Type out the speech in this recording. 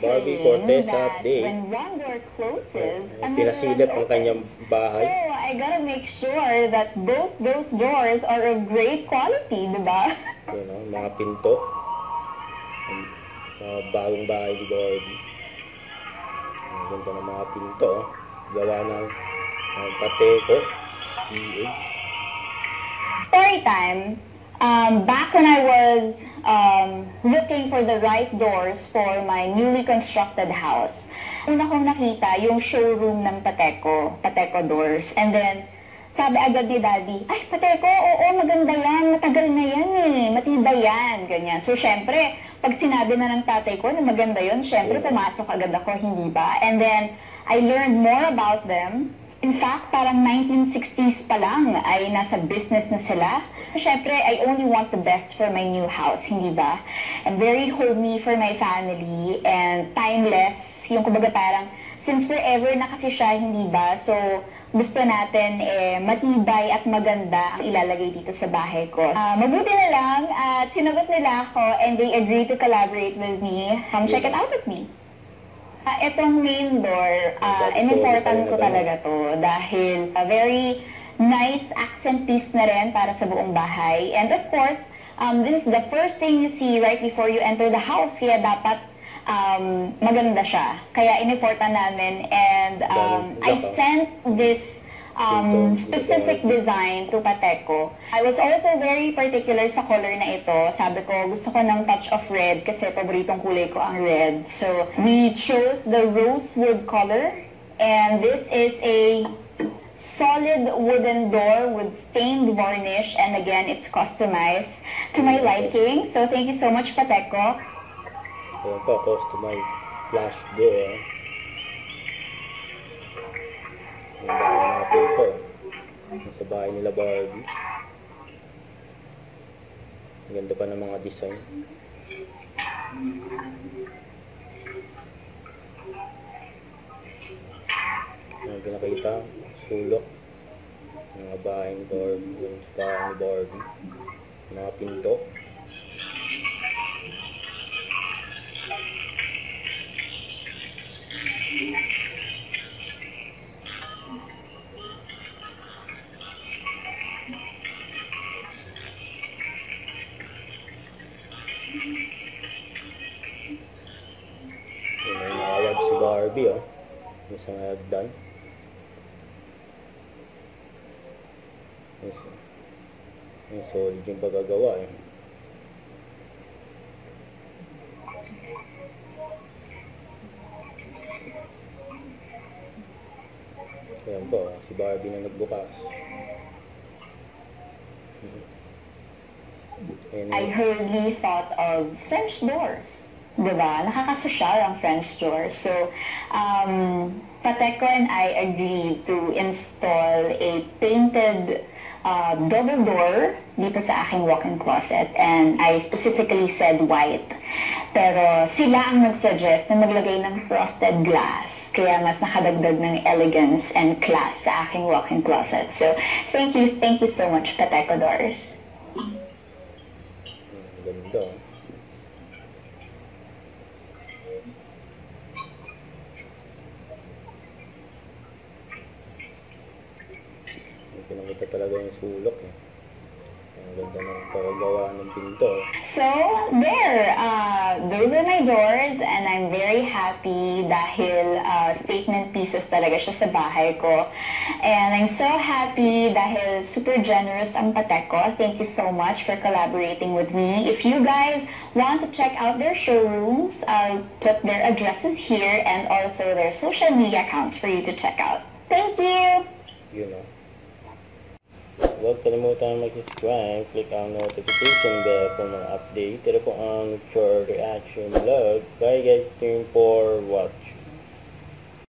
Barbie saying Cortez that update. when one door closes, another Pinasilip one ang kanyang opens. bahay. So, I gotta make sure that both those doors are of great quality, diba? Yun, no? Mga pinto. Mga bagong bahay ni Barbie. Ang ganda ng mga pinto. Gawa ng Pateco. PH. Story time. Back when I was looking for the right doors for my newly constructed house, una kong nakita yung showroom ng Pateco doors. And then, sabi agad ni Daddy, ay, Pateco, oo, maganda yan, matagal na yan eh, matibay yan, ganyan. So, syempre, pag sinabi na ng tatay ko na maganda yun, syempre, pumasok agad ako, hindi ba? And then, I learned more about them. In fact, parang 1960s pa lang ay nasa business na sila. Siyempre, I only want the best for my new house, hindi ba? And very homey for my family and timeless. Yung kumbaga parang, since forever na kasi siya, hindi ba? So, gusto natin matibay at maganda ang ilalagay dito sa bahay ko. Mabuti na lang at sinagot nila ako and they agreed to collaborate with me. Check it out with me. Itong main door, in-important ko talaga to dahil a very nice accent piece na rin para sa buong bahay. And of course, this is the first thing you see right before you enter the house. Kaya dapat maganda siya. Kaya in-important namin and I sent this specific design to Pateco. I was also very particular sa color na ito. Sabi ko, gusto ko ng touch of red kasi paboritong kulay ko ang red. So, we chose the rosewood color and this is a solid wooden door with stained varnish and again, it's customized to my liking. So, thank you so much, Pateco. Ayan po, customized flash door. Ang bahay natin po. Sa bahay nila Barbie. Ang ganda pa ng mga design. Ang pinakita, sulok. Mga bahay ni Barbie. Yung bahay ni Barbie. Mga pinto. May nakawag si Barbie, oh. May isang hagdan. May solid yung pagagawa, eh. Ayan po, si Barbie na nagbukas. I hurriedly thought of French doors. Diba? Nakakasosyal ang French doors. So, Pateco and I agreed to install a painted double door dito sa aking walk-in closet. And I specifically said white. Pero sila ang nag-suggest na maglagay ng frosted glass. Kaya mas nakadagdag ng elegance and class sa aking walk-in closet. So, thank you so much, Pateco Doors. Ganda. Pinakita talaga yung sulok, eh. Ang ganda ng paggawa ng pinto. So, there. Those are my doors and I'm very happy dahil statement pieces talaga siya sa bahay ko. And I'm so happy dahil super generous ang Pateco. Thank you so much for collaborating with me. If you guys want to check out their showrooms, I'll put their addresses here and also their social media accounts for you to check out. Thank you! You know. Huwag kalimutan mag-subscribe, click ang notification bell for mga update. Ito po ang short reaction vlog. Bye guys, thank you for watching.